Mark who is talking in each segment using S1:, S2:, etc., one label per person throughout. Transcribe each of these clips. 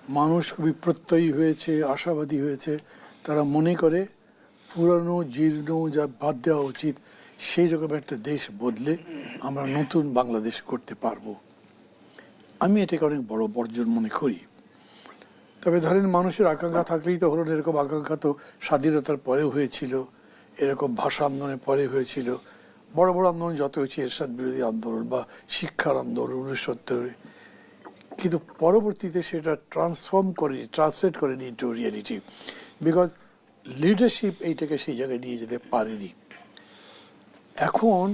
S1: মানুষ খুবই প্রত্যয়ী হয়েছে, আশাবাদী হয়েছে। তারা মনে করে পুরানো জীর্ণ যা বাদ দেওয়া উচিত, সেই রকম একটা দেশ বদলে আমরা নতুন বাংলাদেশ করতে পারবো। আমি এটাকে অনেক বড় বর্জন মনে করি। তবে ধরেন মানুষের আকাঙ্ক্ষা থাকলেই তো হলো না। এরকম আকাঙ্ক্ষা তো স্বাধীনতার পরেও হয়েছিল, এরকম ভাষা আন্দোলনের পরে হয়েছিল, বড় বড় আন্দোলন যত হয়েছে, এরশাদ বিরোধী আন্দোলন বা শিক্ষার আন্দোলন 1970। কিন্তু পরবর্তীতে সেটা ট্রান্সলেট করেনি ইন্টু রিয়েলিটি, বিকজ লিডারশিপ এইটাকে সেই জায়গায় নিয়ে যেতে পারেনি। এখন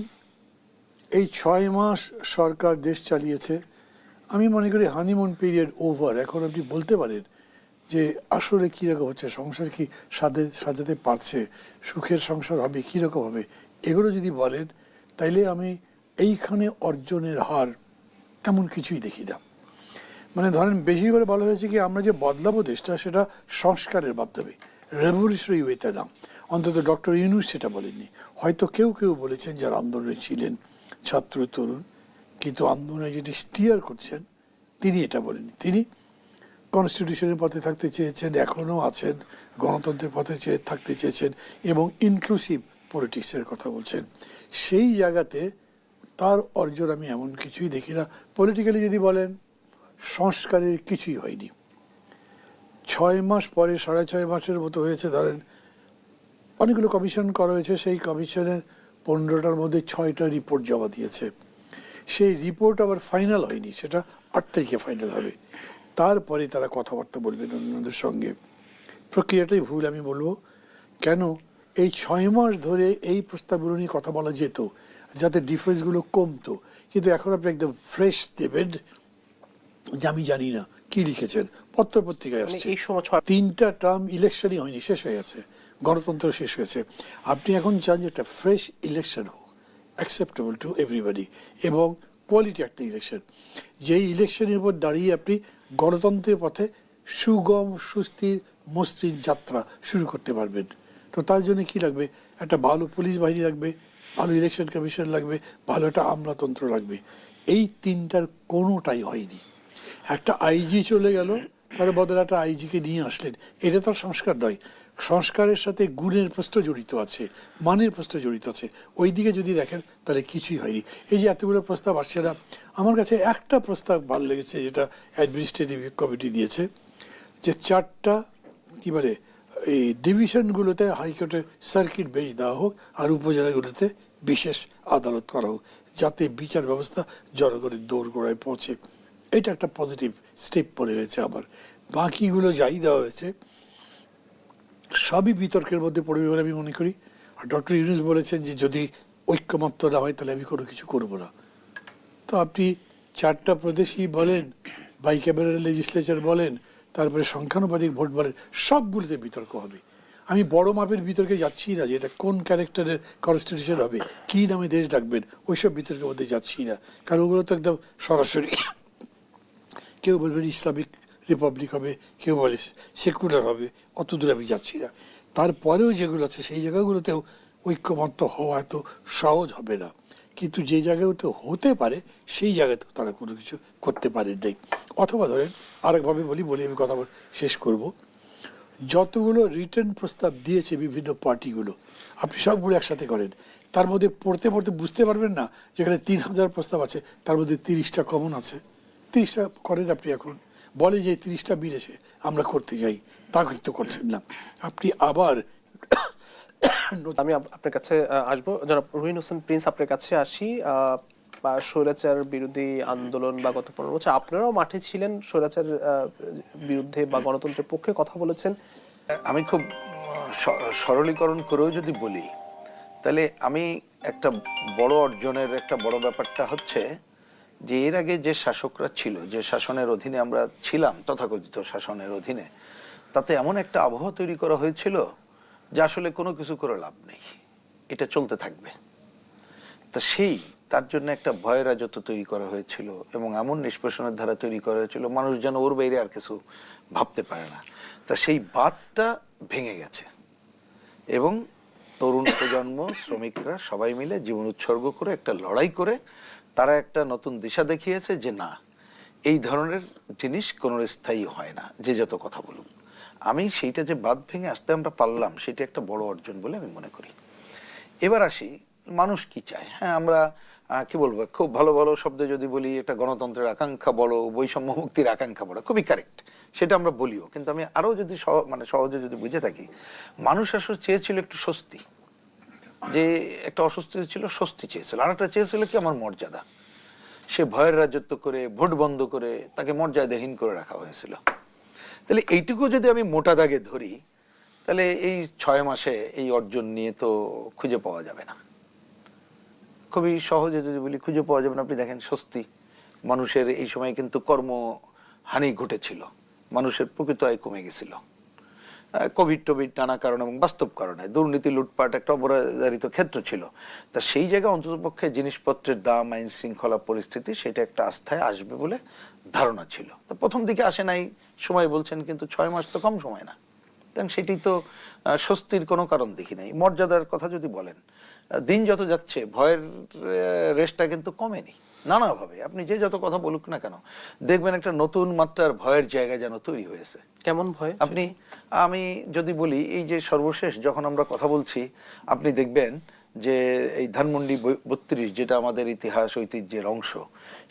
S1: এই 6 মাস সরকার দেশ চালিয়েছে, আমি মনে করি হানিমুন পিরিয়ড ওভার। এখন আপনি বলতে পারেন যে আসলে কীরকম হচ্ছে, সংসার কি সাজাতে পারছে, সুখের সংসার হবে, কীরকম হবে, এগুলো যদি বলেন তাইলে আমি এইখানে অর্জনের হার এমন কিছুই দেখি না। মানে ধরেন বেশি করে বলা হয়েছে কি আমরা যে বদলাবো দেশটা, সেটা সংস্কারের মাধ্যমে, রেভলিউশনারি ওয়েতে না। অন্তত ডক্টর ইউনূস সেটা বলেননি। হয়তো কেউ কেউ বলেছেন যারা আন্দোলনে ছিলেন, ছাত্র তরুণ, কিন্তু আন্দোলনে যেটি স্টিয়ার করছেন তিনি এটা বলেননি। তিনি কনস্টিটিউশনের পথে থাকতে চেয়েছেন, এখনও আছেন, গণতন্ত্রের পথে থাকতে চেয়েছেন এবং ইনক্লুসিভ পলিটিক্সের কথা বলছেন। সেই জায়গাতে তার অর্জন আমি এমন কিছুই দেখি না। পলিটিক্যালি যদি বলেন, সংস্কারের কিছুই হয়নি। 6 মাস পরে 6.5 মাসের মতো হয়েছে, ধরেন অনেকগুলো কমিশন করা হয়েছে, সেই কমিশনের 15টার মধ্যে 6টা রিপোর্ট জমা দিয়েছে। সেই রিপোর্ট আবার ফাইনাল হয়নি, সেটা 8 তারিখে ফাইনাল হবে। তারপরে তারা কথাবার্তা বলবেন অন্যদের সঙ্গে। প্রক্রিয়াটাই ভুল আমি বলবো। কেন এই 6 মাস ধরে এই প্রস্তাবগুলো নিয়ে কথা বলা যেত, যাতে ডিফারেন্সগুলো কমতো, কিন্তু এখন আপনি একদম ফ্রেশ দেবেন যে আমি জানি না কি লিখেছেন, পত্রপত্রিকায় আসছে। 3টা টার্ম ইলেকশনই হয়নি, শেষ হয়ে গেছে, গণতন্ত্র শেষ হয়েছে। আপনি এখন চান যে একটা ফ্রেশ ইলেকশন হোক, অ্যাকসেপ্টেবল টু এভরিবডি, এবং কোয়ালিটি একটা ইলেকশন, যেই ইলেকশনের উপর দাঁড়িয়ে আপনি গণতন্ত্রের পথে সুগম সুস্থির মসৃণ যাত্রা শুরু করতে পারবেন। তো তার জন্য কি লাগবে? একটা ভালো পুলিশ বাহিনী লাগবে, ভালো ইলেকশন কমিশন লাগবে, ভালো একটা আমলাতন্ত্র লাগবে। এই 3টার কোনোটাই হয়নি। একটা আইজি চলে গেল, তার বদলে একটা আইজিকে নিয়ে আসলেন, এটা তো সংস্কার নয়। সংস্কারের সাথে গুণের প্রশ্ন জড়িত আছে, মানের প্রশ্ন জড়িত আছে। ওই দিকে যদি দেখেন তাহলে কিছুই হয়নি। এই যে এতগুলো প্রস্তাব আসছে না, আমার কাছে একটা প্রস্তাব ভালো লেগেছে, যেটা অ্যাডমিনিস্ট্রেটিভ কমিটি দিয়েছে, যে 4টা কী বলে এই ডিভিশনগুলোতে হাইকোর্টের সার্কিট বেঞ্চ দেওয়া হোক, আর উপজেলাগুলোতে বিশেষ আদালত করা হোক, যাতে বিচার ব্যবস্থা জনগণের দোরগোড়ায় পৌঁছে। এটা একটা পজিটিভ স্টেপ পড়ে রয়েছে। আবার বাকিগুলো যাই দেওয়া হয়েছে সবই বিতর্কের মধ্যে পড়বে বলে আমি মনে করি। আর ডক্টর ইউনূস বলেছেন যে যদি ঐক্যমত্য না হয় তাহলে আমি কোনো কিছু করবো না। তো আপনি 4টা প্রদেশই বলেন, বাইক্যামেরাল লেজিসলেচার বলেন, তারপরে সংখ্যানুপাতিক ভোট বলেন, সবগুলোতে বিতর্ক হবে। আমি বড় মাপের বিতর্কে যাচ্ছি না, যে এটা কোন ক্যারেক্টারের কনস্টিটিউশন হবে, কী নামে দেশ ডাকবেন, ওইসব বিতর্কের মধ্যে যাচ্ছি না, কারণ ওগুলো তো একদম সরাসরি। কেউ বলবেন ইসলামিক রিপাবলিক হবে, কেউ বলে সেকুলার হবে, অত দূরে আমি যাচ্ছি না। তারপরেও যেগুলো আছে সেই জায়গাগুলোতেও ঐক্যমত্য হওয়া এত সহজ হবে না, কিন্তু যে জায়গাগুলোতে হতে পারে সেই জায়গাতেও তারা কোনো কিছু করতে পারেন নাই। অথবা ধরেন আরেকভাবে বলি আমি কথা শেষ করব, যতগুলো রিটার্ন প্রস্তাব দিয়েছে বিভিন্ন পার্টিগুলো, আপনি সবগুলো একসাথে করেন, তার মধ্যে পড়তে পড়তে বুঝতে পারবেন না যেখানে 3000 প্রস্তাব আছে তার মধ্যে 30টা কমন আছে। 30টা করেন আপনি। এখন বলে যে 30টা মিলেছে আমরা করতে যাই, তা কিন্তু করছেন না। আপনি আবার
S2: আমি আপনার কাছে আসবো, যারা রুহিন হোসেন প্রিন্স, আপনার কাছে আসি। বা স্বৈরাচার বিরোধী আন্দোলন বা গত 15 বছর আপনারাও মাঠে ছিলেন, স্বৈরাচার বিরুদ্ধে বা গণতন্ত্রের পক্ষে কথা বলেছেন।
S3: আমি খুব সরলীকরণ করেও যদি বলি, তাহলে আমি একটা বড় অর্জনের একটা বড় ব্যাপারটা হচ্ছে যে এর আগে যে শাসকরা ছিল, যে শাসনের অধীনে আমরা ছিলাম, তথাকথিত শাসনের অধীনে, তাতে এমন একটা আবহাওয়া তৈরি করা হয়েছিল যে আসলে কোনো কিছু করে লাভ নেই, এটা চলতে থাকবে। তা তার জন্য একটা ভয় রাজত্ব তৈরি করা হয়েছিল এবং এমন নিষ্পেষণের ধারা তৈরি করা হয়েছিল, মানুষ যেন ওর বাইরে আর কিছু ভাবতে পারে না। তা সেই বাঁধটা ভেঙে গেছে এবং তরুণ প্রজন্ম, শ্রমিকরা সবাই মিলে জীবন উৎসর্গ করে একটা লড়াই করে তারা একটা নতুন দিশা দেখিয়েছে যে না, এই ধরনের জিনিস কোনো স্থায়ী হয় না, যে যত কথা বলুক। আমি সেইটা যে বাঁধ ভেঙে আসতে আমরা পারলাম, সেটা একটা বড় অর্জন বলে আমি মনে করি। এবার আসি মানুষ কি চায়। হ্যাঁ, আমরা কি বলবো, খুব ভালো ভালো শব্দে যদি বলি, একটা গণতন্ত্রের আকাঙ্ক্ষা বড়, বৈষম্য মুক্তির আকাঙ্ক্ষা বড়, খুবই কারেক্ট, সেটা আমরা বলিও। কিন্তু আমি আরো যদি সহজে যদি বুঝে থাকি, মানুষ আসলে চেয়েছিল একটু স্বস্তি, যে একটা অস্বস্তি ছিল, স্বস্তি চেয়েছিল। আর একটা চেয়েছিল কি, আমার মর্যাদা। সে ভয়ের রাজত্ব করে, ভোট বন্ধ করে তাকে মর্যাদাহীন করে রাখা হয়েছিল। তাহলে এইটুকু যদি আমি মোটা দাগে ধরি, তাহলে এই 6 মাসে এই অর্জন নিয়ে তো খুঁজে পাওয়া যাবে না। খুবই সহজে যদি বলি, খুঁজে পাওয়া যাবে না। আপনি দেখেন, স্বস্তি, মানুষের এই সময় কিন্তু কর্মহানি ঘটেছিল, মানুষের প্রকৃত আয় কমে গেছিল, কোভিড টোভিড নানা কারণ এবং বাস্তব কারণে, দুর্নীতি, লুটপাট একটা অপরাধিত ক্ষেত্র ছিল। তা সেই জায়গায় অন্ততপক্ষে জিনিসপত্রের দাম, আইন শৃঙ্খলা পরিস্থিতি, সেটা একটা আস্থায় আসবে বলে ধারণা ছিল। তো প্রথম দিকে আসে নাই, সময় বলছেন, কিন্তু 6 মাস তো কম সময় না, কারণ সেটি তো স্বস্তির কোনো কারণ দেখি নাই। মর্যাদার কথা যদি বলেন, দিন যত যাচ্ছে ভয়ের রেশটা কিন্তু কমেনি নানাভাবে। আপনি যে যত কথা বলুক না কেন, দেখবেন একটা নতুন মাত্রার ভয়ের জায়গা যেন তৈরি হয়েছে।
S2: কেমন ভয়?
S3: আমি যদি বলি, এই যে সর্বশেষ যখন আমরা কথা বলছি, আপনি দেখবেন যে এই ধানমন্ডি 32, যেটা আমাদের ইতিহাস ঐতিহ্যের অংশ,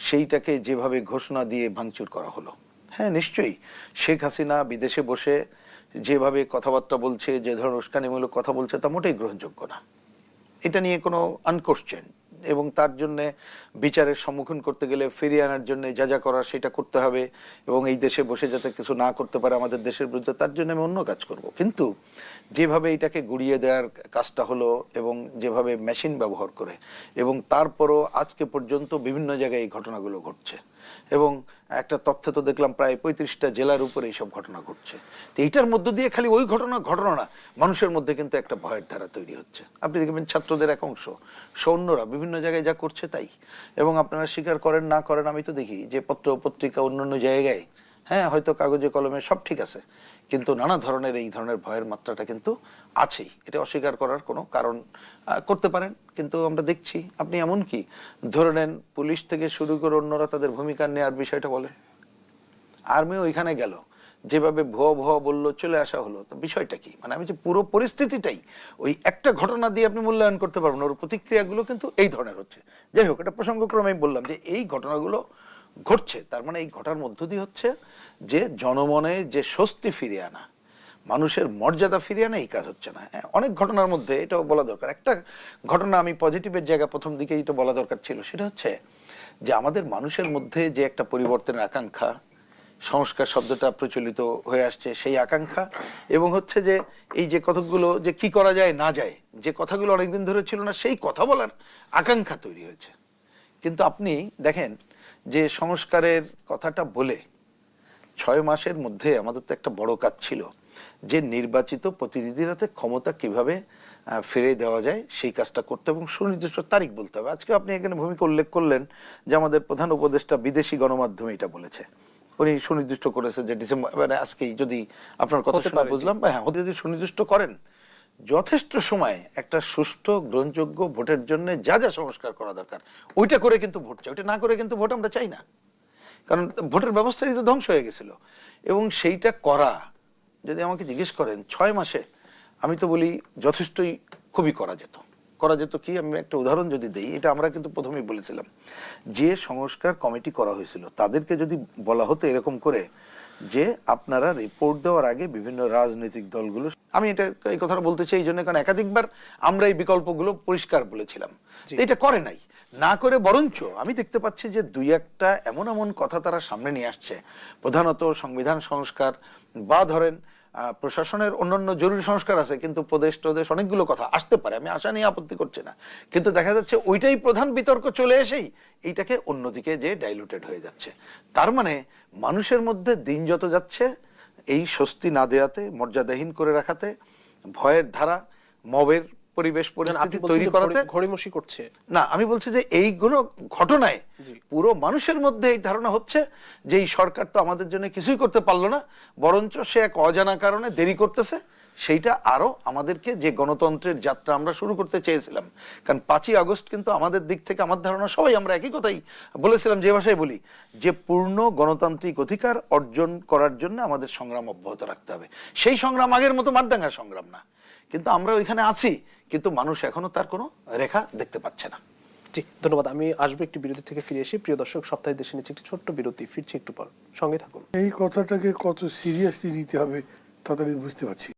S3: সেইটাকে যেভাবে ঘোষণা দিয়ে ভাঙচুর করা হলো। হ্যাঁ, নিশ্চয়ই শেখ হাসিনা বিদেশে বসে যেভাবে কথাবার্তা বলছে, যে ধরনের উস্কানিমূলক কথা বলছে, তা মোটেই গ্রহণযোগ্য না। এটা নিয়ে কোনো আনকোশ্চেন, এবং তার জন্য বিচারের সম্মুখীন করতে গেলে ফিরিয়ে আনার জন্য যা যা করার সেটা করতে হবে, এবং এই দেশে বসে যাতে কিছু না করতে পারে আমাদের দেশের বিরুদ্ধে, তার জন্য আমি অন্য কাজ করব। কিন্তু যেভাবে এটাকে গুড়িয়ে দেওয়ার কাজটা হলো, এবং যেভাবে মেশিন ব্যবহার করে, এবং তারপরও আজকে পর্যন্ত বিভিন্ন জায়গায় এই ঘটনাগুলো ঘটছে, এবং একটা তথ্য তো দেখলাম প্রায় 35টা জেলার উপরে এইসব ঘটনা ঘটছে। তো এইটার মধ্য দিয়ে খালি ওই ঘটনা না, মানুষের মধ্যে কিন্তু একটা ভয়ের ধারা তৈরি হচ্ছে। আপনি দেখবেন ছাত্রদের এক অংশ, সৈন্যরা বিভিন্ন জায়গায় যা করছে তাই। এবং আপনারা স্বীকার করেন না করেন, আমি তো দেখি যে পত্র পত্রিকা অন্যান্য জায়গায়, হ্যাঁ হয়তো কাগজে কলমে সব ঠিক আছে, কিন্তু নানা ধরনের এই ধরনের ভয়ের মাত্রাটা কিন্তু আছেই। এটা অস্বীকার করার কোনো কারণ করতে পারেন, কিন্তু আমরা দেখছি। আপনি এমন কি ধরে নেন, পুলিশ থেকে শুরু করে অন্যরা তাদের ভূমিকা নেওয়ার বিষয়টা বলে, আর্মিও ওইখানে গেল, যেভাবে ভুয়া ভুয়া বললো, চলে আসা হলো। তো বিষয়টা কি, মানে আমি যে পুরো পরিস্থিতিটাই ওই একটা ঘটনা দিয়ে আপনি মূল্যায়ন করতে পারবেন, ওর প্রতিক্রিয়াগুলো কিন্তু এই ধরনের হচ্ছে। যাই হোক, এটা প্রসঙ্গক্রমে আমি বললাম যে এই ঘটনাগুলো ঘটছে, তার মানে এই ঘটার মধ্য দিয়ে হচ্ছে যে জনমনে যে স্বস্তি ফিরিয়ে আনা, মানুষের মর্যাদা ফিরিয়ে আনা, এই কাজ হচ্ছে না। অনেক ঘটনার মধ্যে এটাও বলা দরকার। একটা ঘটনা আমি পজিটিভের জায়গা প্রথম দিকে এটা বলা দরকার ছিল, সেটা হচ্ছে যে আমাদের মানুষের মধ্যে যে একটা পরিবর্তনের আকাঙ্ক্ষা, সংস্কার শব্দটা প্রচলিত হয়ে আসছে, সেই আকাঙ্ক্ষা, এবং হচ্ছে যে এই যে কতগুলো যে কি করা যায় না যায়, যে কথাগুলো অনেকদিন ধরে ছিল না, সেই কথা বলার আকাঙ্ক্ষা তৈরি হয়েছে। কিন্তু আপনি দেখেন যে সংস্কারের কথাটা বলে 6 মাসের মধ্যে আমাদের তো একটা বড় কাজ ছিল, যে নির্বাচিত প্রতিনিধির হাতে ক্ষমতা কিভাবে ফিরে দেওয়া যায় সেই কাজটা করতে, এবং সুনির্দিষ্ট তারিখ বলতে হবে। আজকে আপনি এখানে ভূমিকা উল্লেখ করলেন যে আমাদের প্রধান উপদেষ্টা বিদেশি গণমাধ্যমে এটা বলেছে, উনি সুনির্দিষ্ট করেছে যে ডিসেম্বর, মানে আজকেই যদি আপনার কথা শুনে বুঝলাম, হ্যাঁ, যদি সুনির্দিষ্ট করেন, যথেষ্ট সময় একটা সুষ্ঠু গ্রহণযোগ্য ভোটের জন্য যা যা সংস্কার করা দরকার ওইটা করে কিন্তু ভোট চাই, ওইটা না করে কিন্তু ভোট আমরা চাই না, কারণ ভোটের ব্যবস্থাই তো ধ্বংস হয়ে গেছিল। এবং সেইটা করা, যদি আমাকে জিজ্ঞেস করেন 6 মাসে, আমি তো বলি যথেষ্টই, খুবই করা যেত। কি, আমি একটা উদাহরণ যদি দেই, এটা আমরা কিন্তু প্রথমেই বলেছিলাম, যে সংস্কার কমিটি করা হয়েছিল তাদেরকে যদি বলা হতো এরকম করে যে আপনারা রিপোর্ট দেওয়ার আগে বিভিন্ন রাজনৈতিক দলগুলো, আমি এটা এই কথাটা বলতে চাই এই জন্য, কারণ একাধিকবার আমরা এই বিকল্পগুলো পরিষ্কার বলেছিলাম, এটা করে নাই, না করে বরঞ্চ আমি দেখতে পাচ্ছি যে 2-1টা এমন এমন কথা তারা সামনে নিয়ে আসছে, প্রধানত সংবিধান সংস্কার, বা ধরেন প্রশাসনের অন্যান্য জরুরি সংস্কার আছে, কিন্তু প্রদেশ অনেকগুলো কথা আসতে পারে, আমি আশা নিয়ে আপত্তি করছি না, কিন্তু দেখা যাচ্ছে ওইটাই প্রধান বিতর্ক চলে এসেই এইটাকে অন্যদিকে যে ডাইলুটেড হয়ে যাচ্ছে। তার মানে মানুষের মধ্যে দিন যত যাচ্ছে, এই স্বস্তি না দেয়াতে, মর্যাদাহীন করে রাখাতে, ভয়ের ধারা, মবের পরিবেশ পরিস্থিতি তৈরি করাতে
S2: ঘড়িমসি করছে
S3: না। আমি বলছি যে এইগুলো ঘটনায় পুরো মানুষের মধ্যে এই ধারণা হচ্ছে যে এই সরকার তো আমাদের জন্য কিছুই করতে পারলো না, বরঞ্চ সে এক অজানা কারণে দেরি করতেছে, সেইটা আরো আমাদেরকে যে গণতন্ত্রের যাত্রা আমরা শুরু করতে চেয়েছিলাম, কারণ 5ই আগস্ট কিন্তু আমাদের দিক থেকে আমার ধারণা সবাই আমরা একই কথাই বলেছিলাম, যে ভাষায় বলি, যে পূর্ণ গণতান্ত্রিক অধিকার অর্জন করার জন্য আমাদের সংগ্রাম অব্যাহত রাখতে হবে। সেই সংগ্রাম আগের মতো মারদাঙ্গা সংগ্রাম না, কিন্তু আমরা ওইখানে আছি, কিন্তু মানুষ এখনো তার কোনো রেখা দেখতে পাচ্ছে না।
S2: জি, ধন্যবাদ। আমি আসবো একটি বিরতি থেকে ফিরে এসে। প্রিয় দর্শক, সপ্তাহে দেশে নিচ্ছে একটি ছোট্ট বিরতি, ফিরছি একটু পর, সঙ্গে থাকুন।
S1: এই কথাটাকে কত সিরিয়াসলি নিতে হবে তা তো আমি বুঝতে পারছি।